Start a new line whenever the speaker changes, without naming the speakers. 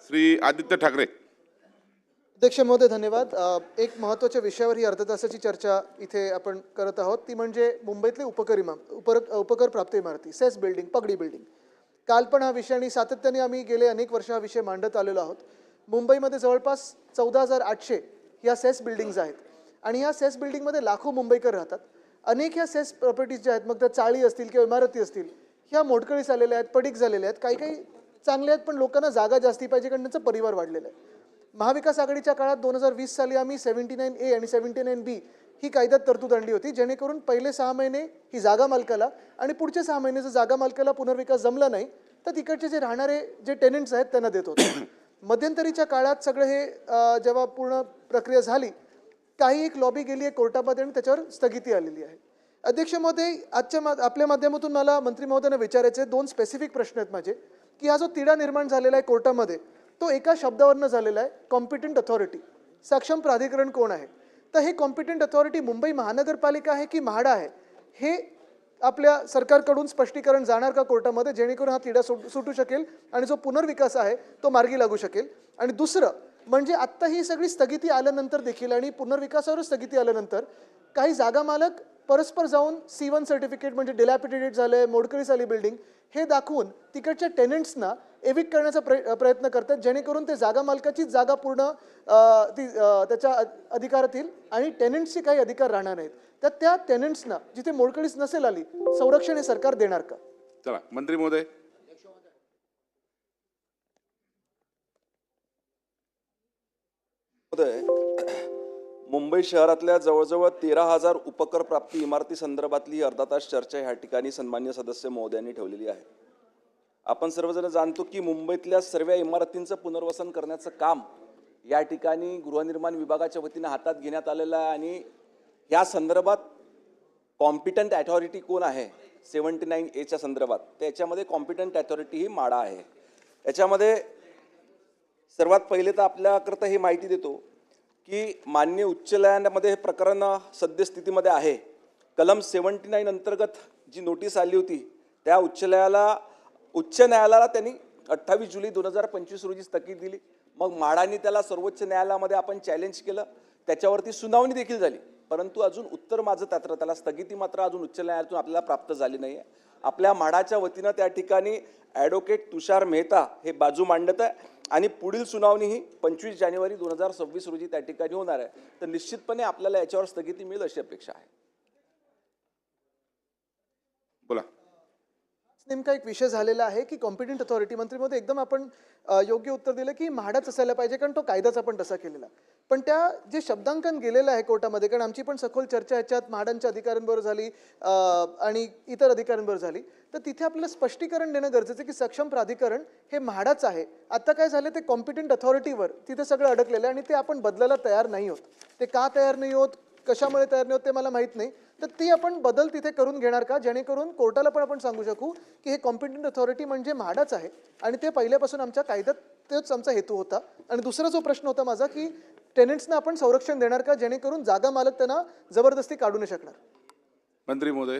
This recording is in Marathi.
श्री आदित्य ठाकरे.
अध्यक्ष महोदय धन्यवाद. एक महत्त्वाच्या विषयावर ही अर्ध्या तासाची चर्चा इथे आपण करत आहोत, ती म्हणजे मुंबईतले उपकर प्राप्त इमारती, सेस बिल्डिंग, पगडी बिल्डिंग. काल पण हा विषय आणि सातत्याने आम्ही गेले अनेक वर्ष हा विषय मांडत आलेलो आहोत. मुंबईमध्ये जवळपास 14,800 या सेस बिल्डिंग्ज आहेत आणि या सेस बिल्डिंगमध्ये लाखो मुंबईकर राहतात. अनेक ह्या सेस प्रॉपर्टीज ज्या आहेत, मग त्या चाळी असतील किंवा इमारती असतील, ह्या मोडकळीस आलेल्या आहेत, पडीक झालेल्या आहेत. काही काही चांगल्या आहेत, पण लोकांना जागा जास्ती पाहिजे कारण त्यांचा परिवार वाढलेला आहे. महाविकास आघाडीच्या काळात 2020 साली आम्ही 79A आणि 79B ही कायद्यात तरतूद आणली होती, जेणेकरून पहिले 6 महिने ही जागा मालकाला आणि पुढचे 6 महिने जर जागा मालकाला पुनर्विकास जमला नाही तर तिकडचे जे राहणारे जे टेनंट्स आहेत त्यांना देत होतो. मध्यंतरीच्या काळात सगळं हे जेव्हा पूर्ण प्रक्रिया झाली, काही एक लॉबी गेली आहे कोर्टामध्ये आणि त्याच्यावर स्थगिती आलेली आहे. अध्यक्ष महोदय, आपल्या माध्यमातून मला मंत्री महोदयांना विचारायचे 2 स्पेसिफिक प्रश्न आहेत माझे, की हा जो तिढा निर्माण झालेला आहे कोर्टामध्ये तो एका शब्दावरनं झालेला आहे, कॉम्पिटंट अथॉरिटी. सक्षम प्राधिकरण कोण आहे? तर हे कॉम्पिटंट अथॉरिटी मुंबई महानगरपालिका आहे की म्हाडा आहे, हे आपल्या सरकारकडून स्पष्टीकरण जाणार का कोर्टामध्ये, जेणेकरून हा तिढा सुटू शकेल आणि जो पुनर्विकास आहे तो मार्गी लागू शकेल. आणि दुसरं म्हणजे आत्ता ही सगळी स्थगिती आल्यानंतर देखील आणि पुनर्विकासावर स्थगिती आल्यानंतर काही जागा मालक परस्पर जाऊन C1 सर्टिफिकेट म्हणजे डिलॅपिडेटेड झालं, मोडकळीस आली बिल्डिंग हे दाखवून तिकडच्या टेनंट्सना एविक्ट करण्याचा प्रयत्न करतात, जेणेकरून ते जागा मालकाचीच जागा पूर्ण त्याच्या अधिकारात येईल आणि टेनंट्सचे काही अधिकार राहणार नाहीत. तर त्या टेनंट्सना जिथे मोडकळीस नसेल आली संरक्षण हे सरकार देणार का?
चला मंत्री महोदय.
मुंबई शहरातल्या जवळजवळ 13,000 उपकर प्राप्ती इमारती संदर्भातली अर्धा तास चर्चा ह्या ठिकाणी सन्मान्य सदस्य महोदयांनी ठेवलेली आहे. आपण सर्वजण जाणतो की मुंबईतल्या सर्व इमारतींचं पुनर्वसन करण्याचं काम या ठिकाणी गृहनिर्माण विभागाच्या वतीने हातात घेण्यात आलेलं आहे आणि या संदर्भात कॉम्पिटंट अथॉरिटी कोण आहे 79A संदर्भात, त्याच्यामध्ये कॉम्पिटंट अथॉरिटी ही म्हाडा आहे. याच्यामध्ये सर्वात पहिले तर आपल्याकरता ही माहिती देतो की माननीय उच्च न्यायालयामध्ये हे प्रकरण सद्यस्थितीमध्ये आहे. कलम 79 अंतर्गत जी नोटीस आली होती त्या उच्च न्यायालयाला त्यांनी 28 जुलै 2025 रोजी स्थगित दिली. मग म्हाडानी त्याला सर्वोच्च न्यायालयामध्ये आपण चॅलेंज केलं, त्याच्यावरती सुनावणी देखील झाली, परंतु अजून उत्तर माझं त्याला स्थगिती मात्र अजून उच्च न्यायालयातून आपल्याला प्राप्त झाली नाही आहे. आपल्या म्हाडाच्या वतीनं त्या ठिकाणी ॲडव्होकेट तुषार मेहता हे बाजू मांडत आहे आणि पुढील सुनावणी ही 25 जानेवारी 2026 रोजी त्या ठिकाणी होणार आहे. तर निश्चितपणे आपल्याला याच्यावर स्थगिती मिळेल अशी अपेक्षा आहे.
बोला.
नेमका एक विषय झालेला आहे की कॉम्पिटंट अथॉरिटी. मंत्रीमध्ये एकदम आपण योग्य उत्तर दिलं की म्हाडाच असायला पाहिजे कारण तो कायदाच आपण तसा केलेला. पण त्या जे शब्दांकन गेलेलं आहे कोर्टामध्ये, कारण आमची पण सखोल चर्चा ह्याच्यात म्हाडांच्या अधिकाऱ्यांबरोबर झाली आणि इतर अधिकाऱ्यांबरोबर झाली, तर तिथे आपल्याला स्पष्टीकरण देणं गरजेचं आहे की सक्षम प्राधिकरण हे म्हाडाच आहे. आता काय झालं, ते कॉम्पिटंट अथॉरिटीवर तिथे सगळं अडकलेलं आहे आणि ते आपण बदलायला तयार नाही होत. ते का तयार नाही होत, कशामुळे तयार नाही होत ते मला माहीत नाही. तर ती आपण बदल तिथे करून घेणार का, जेणेकरून कोर्टाला पण आपण सांगू शकू की हे कॉम्पिटंट अथॉरिटी म्हणजे म्हाडाच आहे आणि ते पहिल्यापासून आमच्या कायद्यात तोच आमचा हेतू होता. आणि दुसरा जो प्रश्न होता माझा की टेनंट्सना आपण संरक्षण देणार का, जेणेकरून जागा मालक त्यांना जबरदस्ती काढू नाही शकणार.
मंत्री महोदय.